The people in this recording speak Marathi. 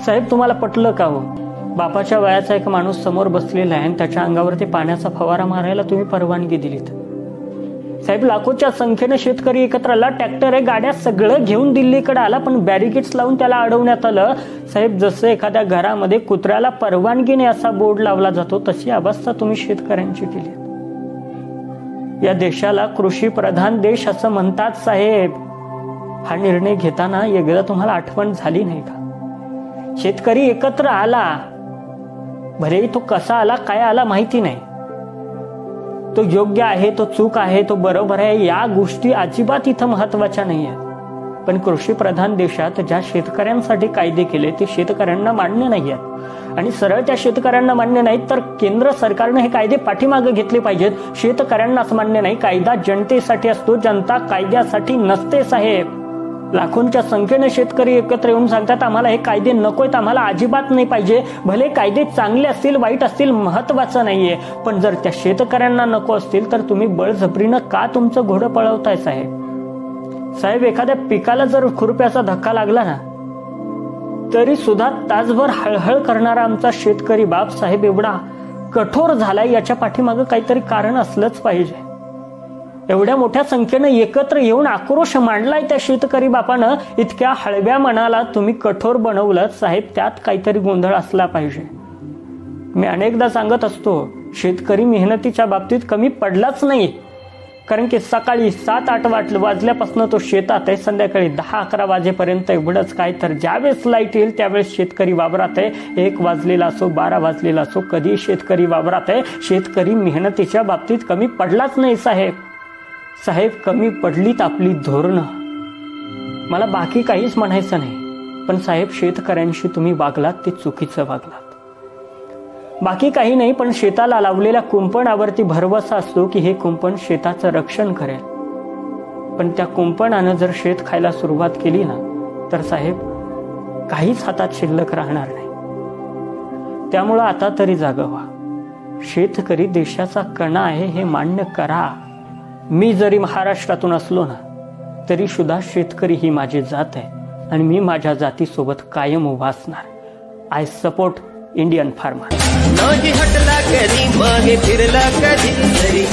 साहेब तुम्हाला पटलं का हो? बापाच्या वयाचा एक माणूस समोर बसलेला आहे आणि त्याच्या अंगावरती पाण्याचा फवारा मारायला तुम्ही परवानगी दिलीत। साहेब लाखोच्या संख्येने शेतकरी एकत्र आला, ट्रॅक्टर आहे, गाड्या सगळं घेऊन दिल्लीकडे आला, पण बॅरिकेड्स लावून त्याला अडवण्यात आलं। साहेब जसं एखाद्या घरामध्ये कुत्र्याला परवानगी नाही असा बोर्ड लावला जातो तशी अवस्था तुम्ही शेतकऱ्यांची केली। या देशाला कृषी प्रधान देश असं म्हणतात साहेब। हा निर्णय घेताना एकदा तुम्हाला आठवण झाली नाही का? शेतकरी एकत्र आला, भलेही तो कसा आला काय आला माहिती नाही, तो योग्य आहे तो चूक आहे तो बरोबर आहे या गोष्टी अजिबात इथं महत्वाच्या नाही आहेत। पण कृषी प्रधान देशात ज्या शेतकऱ्यांसाठी कायदे केले ते शेतकऱ्यांना मान्य नाही आहेत आणि सरळ त्या शेतकऱ्यांना मान्य नाहीत तर केंद्र सरकारने हे कायदे पाठीमागे घेतले पाहिजेत। शेतकऱ्यांनाच मान्य नाही, कायदा जनतेसाठी असतो, जनता कायद्यासाठी नसते साहेब। लाखोंच्या संख्येने शेतकरी एकत्र येऊन सांगतात आम्हाला हे कायदे नकोयत, आम्हाला अजिबात नाही पाहिजे। भले कायदे चांगले असतील वाईट असतील महत्वाचं नाहीये, पण जर त्या शेतकऱ्यांना नको असतील तर तुम्ही बळजबरीनं का तुमचं घोडं पळवताय साहेब? साहेब एखाद्या पिकाला जर खुरप्याचा धक्का लागला ना तरी सुद्धा तासभर हळहळ करणारा आमचा शेतकरी बाप साहेब एवढा कठोर झालाय, याच्या पाठीमागं काहीतरी कारण असलंच पाहिजे। एवढ्या मोठ्या संख्येने एकत्र येऊन आक्रोश मांडलाय त्या शेतकरी बापानं, इतक्या हळव्या मनाला तुम्ही कठोर बनवलं साहेब, त्यात काहीतरी गोंधळ असला पाहिजे। मी अनेकदा सांगत असतो शेतकरी मेहनतीच्या बाबतीत कमी पडलाच नाही, कारण की सकाळी 7-8 वाजल्यापासून तो शेतात आहे, संध्याकाळी 10-11 वाजेपर्यंत एवढंच काय, तर ज्यावेळेस लाईट येईल त्यावेळेस शेतकरी वावरात आहे। 1 वाजलेला असो 12 वाजलेला असो कधी शेतकरी वावरात आहे। शेतकरी मेहनतीच्या बाबतीत कमी पडलाच नाही साहेब। साहेब कमी पडलीत आपली धोरणं, मला बाकी काहीच म्हणायचं नाही, पण साहेब शेतकऱ्यांशी तुम्ही वागलात ते चुकीचं वागलात। बाकी काही नाही, पण शेताला लावलेल्या कुंपणावरती भरवसा असतो की हे कुंपण शेताचं रक्षण करेल, पण त्या कुंपणानं जर शेत खायला सुरुवात केली ना तर साहेब काहीच हातात शिल्लक राहणार नाही। त्यामुळं आता तरी जागं व्हा। शेतकरी देशाचा कणा आहे हे मान्य करा। मी जरी महाराष्ट्रातून असलो ना तरी सुद्धा शेतकरी ही माझी जात आहे आणि मी माझ्या जातीसोबत कायम उभा असणार। I support Indian farmer. नाही हटला कधी मागे फिरला कधी